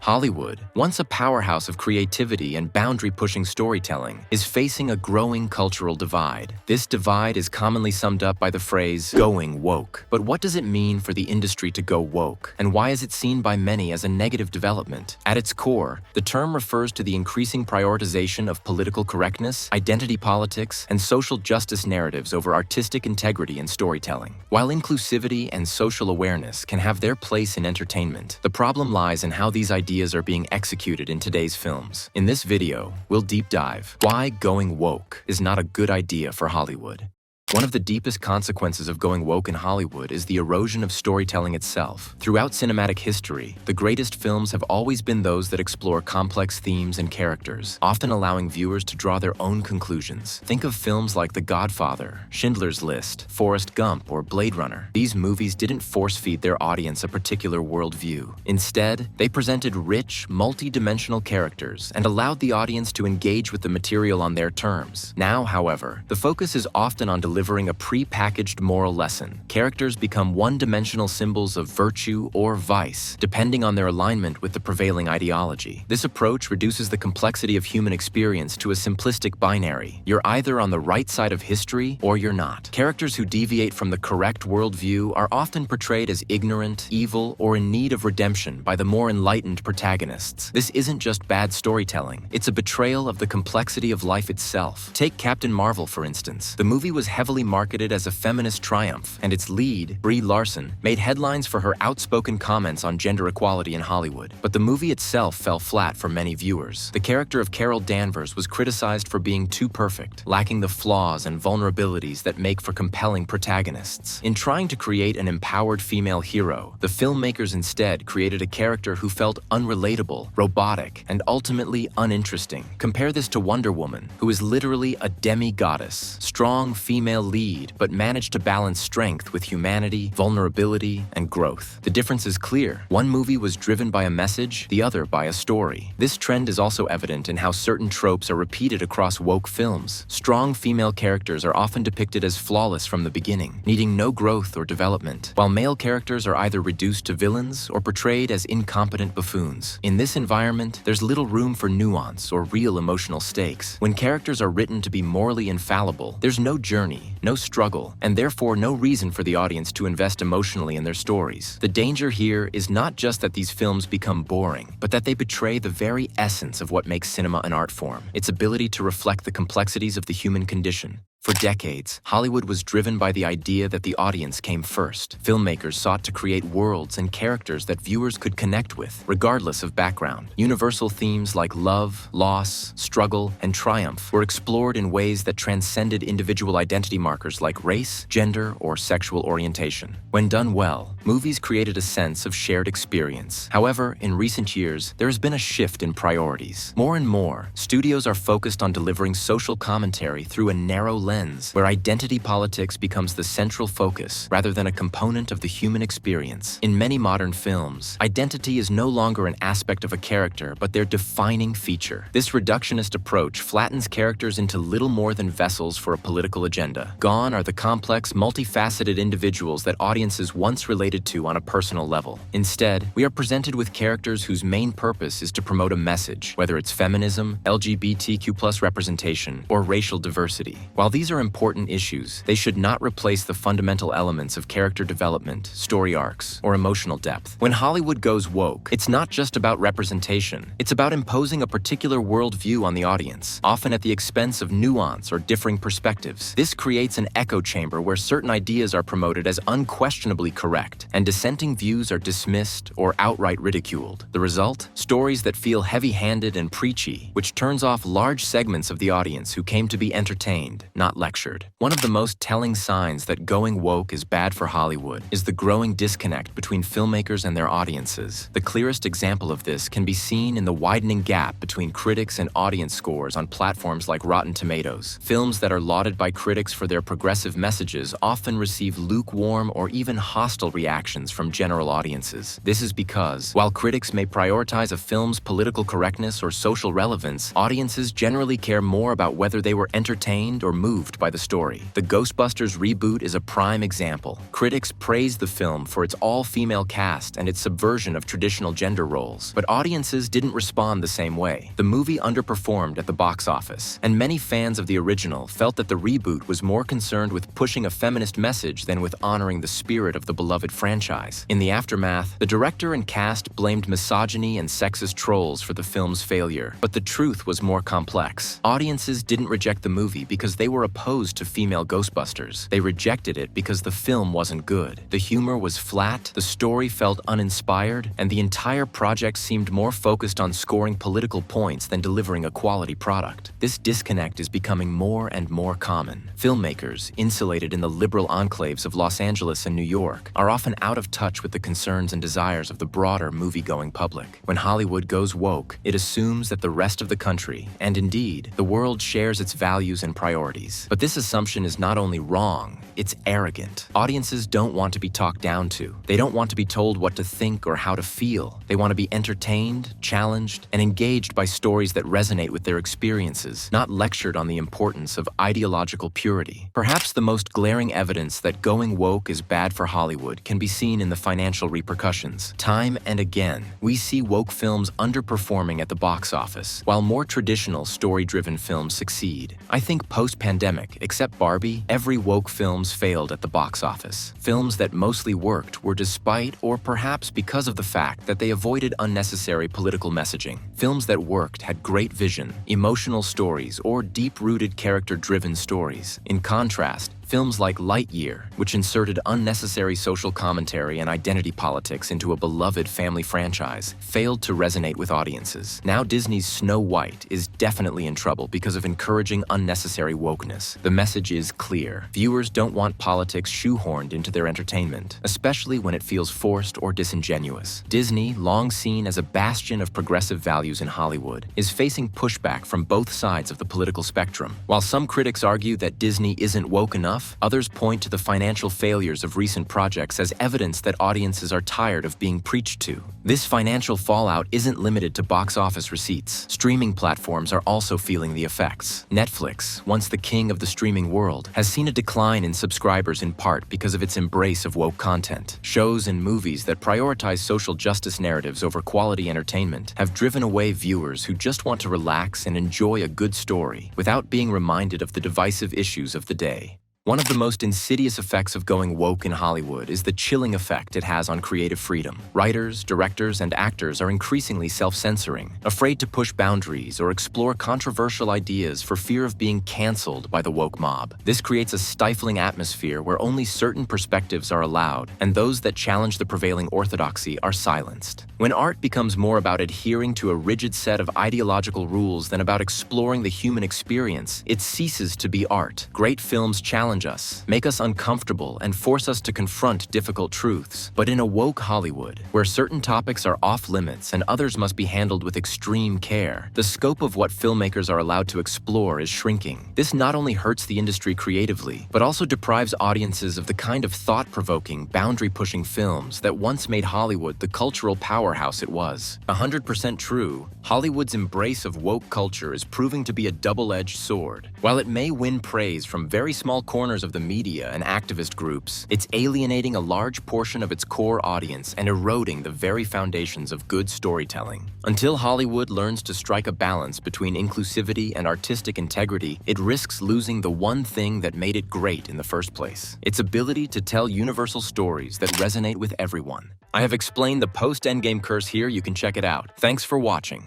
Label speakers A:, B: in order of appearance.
A: Hollywood, once a powerhouse of creativity and boundary-pushing storytelling, is facing a growing cultural divide. This divide is commonly summed up by the phrase, going woke. But what does it mean for the industry to go woke? And why is it seen by many as a negative development? At its core, the term refers to the increasing prioritization of political correctness, identity politics, and social justice narratives over artistic integrity in storytelling. While inclusivity and social awareness can have their place in entertainment, the problem lies in how these ideas are being executed in today's films. In this video, we'll deep dive why going woke is not a good idea for Hollywood. One of the deepest consequences of going woke in Hollywood is the erosion of storytelling itself. Throughout cinematic history, the greatest films have always been those that explore complex themes and characters, often allowing viewers to draw their own conclusions. Think of films like The Godfather, Schindler's List, Forrest Gump, or Blade Runner. These movies didn't force-feed their audience a particular worldview. Instead, they presented rich, multi-dimensional characters and allowed the audience to engage with the material on their terms. Now, however, the focus is often on delivering a pre-packaged moral lesson. Characters become one-dimensional symbols of virtue or vice, depending on their alignment with the prevailing ideology. This approach reduces the complexity of human experience to a simplistic binary. You're either on the right side of history or you're not. Characters who deviate from the correct worldview are often portrayed as ignorant, evil, or in need of redemption by the more enlightened protagonists. This isn't just bad storytelling. It's a betrayal of the complexity of life itself. Take Captain Marvel, for instance. The movie was heavily marketed as a feminist triumph, and its lead, Brie Larson, made headlines for her outspoken comments on gender equality in Hollywood. But the movie itself fell flat for many viewers. The character of Carol Danvers was criticized for being too perfect, lacking the flaws and vulnerabilities that make for compelling protagonists. In trying to create an empowered female hero, the filmmakers instead created a character who felt unrelatable, robotic, and ultimately uninteresting. Compare this to Wonder Woman, who is literally a demi-goddess, strong female lead, but managed to balance strength with humanity, vulnerability, and growth. The difference is clear. One movie was driven by a message, the other by a story. This trend is also evident in how certain tropes are repeated across woke films. Strong female characters are often depicted as flawless from the beginning, needing no growth or development, while male characters are either reduced to villains or portrayed as incompetent buffoons. In this environment, there's little room for nuance or real emotional stakes. When characters are written to be morally infallible, there's no journey, no struggle, and therefore no reason for the audience to invest emotionally in their stories. The danger here is not just that these films become boring, but that they betray the very essence of what makes cinema an art form, its ability to reflect the complexities of the human condition. For decades, Hollywood was driven by the idea that the audience came first. Filmmakers sought to create worlds and characters that viewers could connect with, regardless of background. Universal themes like love, loss, struggle, and triumph were explored in ways that transcended individual identity markers like race, gender, or sexual orientation. When done well, movies created a sense of shared experience. However, in recent years, there has been a shift in priorities. More and more, studios are focused on delivering social commentary through a narrow lens, where identity politics becomes the central focus rather than a component of the human experience. In many modern films, identity is no longer an aspect of a character, but their defining feature. This reductionist approach flattens characters into little more than vessels for a political agenda. Gone are the complex, multifaceted individuals that audiences once related to on a personal level. Instead, we are presented with characters whose main purpose is to promote a message, whether it's feminism, LGBTQ+ representation, or racial diversity. While these are important issues, they should not replace the fundamental elements of character development, story arcs, or emotional depth. When Hollywood goes woke, it's not just about representation. It's about imposing a particular worldview on the audience, often at the expense of nuance or differing perspectives. This creates an echo chamber where certain ideas are promoted as unquestionably correct, and dissenting views are dismissed or outright ridiculed. The result? Stories that feel heavy-handed and preachy, which turns off large segments of the audience who came to be entertained, not lectured. One of the most telling signs that going woke is bad for Hollywood is the growing disconnect between filmmakers and their audiences. The clearest example of this can be seen in the widening gap between critics and audience scores on platforms like Rotten Tomatoes. Films that are lauded by critics for their progressive messages often receive lukewarm or even hostile reactions from general audiences. This is because, while critics may prioritize a film's political correctness or social relevance, audiences generally care more about whether they were entertained or moved moved by the story. The Ghostbusters reboot is a prime example. Critics praised the film for its all-female cast and its subversion of traditional gender roles, but audiences didn't respond the same way. The movie underperformed at the box office, and many fans of the original felt that the reboot was more concerned with pushing a feminist message than with honoring the spirit of the beloved franchise. In the aftermath, the director and cast blamed misogyny and sexist trolls for the film's failure, but the truth was more complex. Audiences didn't reject the movie because they were opposed to female Ghostbusters. They rejected it because the film wasn't good. The humor was flat, the story felt uninspired, and the entire project seemed more focused on scoring political points than delivering a quality product. This disconnect is becoming more and more common. Filmmakers, insulated in the liberal enclaves of Los Angeles and New York, are often out of touch with the concerns and desires of the broader movie-going public. When Hollywood goes woke, it assumes that the rest of the country, and indeed, the world shares its values and priorities. But this assumption is not only wrong, it's arrogant. Audiences don't want to be talked down to. They don't want to be told what to think or how to feel. They want to be entertained, challenged, and engaged by stories that resonate with their experiences, not lectured on the importance of ideological purity. Perhaps the most glaring evidence that going woke is bad for Hollywood can be seen in the financial repercussions. Time and again, we see woke films underperforming at the box office, while more traditional story-driven films succeed. I think post-pandemic, except Barbie, every woke films failed at the box office. Films that mostly worked were despite or perhaps because of the fact that they avoided unnecessary political messaging. Films that worked had great vision, emotional stories, or deep-rooted character-driven stories. In contrast, films like Lightyear, which inserted unnecessary social commentary and identity politics into a beloved family franchise, failed to resonate with audiences. Now Disney's Snow White is definitely in trouble because of encouraging unnecessary wokeness. The message is clear. Viewers don't want politics shoehorned into their entertainment, especially when it feels forced or disingenuous. Disney, long seen as a bastion of progressive values in Hollywood, is facing pushback from both sides of the political spectrum. While some critics argue that Disney isn't woke enough, others point to the financial failures of recent projects as evidence that audiences are tired of being preached to. This financial fallout isn't limited to box office receipts. Streaming platforms are also feeling the effects. Netflix, once the king of the streaming world, has seen a decline in subscribers in part because of its embrace of woke content. Shows and movies that prioritize social justice narratives over quality entertainment have driven away viewers who just want to relax and enjoy a good story without being reminded of the divisive issues of the day. One of the most insidious effects of going woke in Hollywood is the chilling effect it has on creative freedom. Writers, directors, and actors are increasingly self-censoring, afraid to push boundaries or explore controversial ideas for fear of being canceled by the woke mob. This creates a stifling atmosphere where only certain perspectives are allowed, and those that challenge the prevailing orthodoxy are silenced. When art becomes more about adhering to a rigid set of ideological rules than about exploring the human experience, it ceases to be art. Great films challenge us, make us uncomfortable, and force us to confront difficult truths. But in a woke Hollywood, where certain topics are off-limits and others must be handled with extreme care, the scope of what filmmakers are allowed to explore is shrinking. This not only hurts the industry creatively, but also deprives audiences of the kind of thought-provoking, boundary-pushing films that once made Hollywood the cultural powerhouse it was. 100% true, Hollywood's embrace of woke culture is proving to be a double-edged sword. While it may win praise from very small corners of the media and activist groups, it's alienating a large portion of its core audience and eroding the very foundations of good storytelling. Until Hollywood learns to strike a balance between inclusivity and artistic integrity, it risks losing the one thing that made it great in the first place: its ability to tell universal stories that resonate with everyone. I have explained the post-Endgame curse here. You can check it out. Thanks for watching.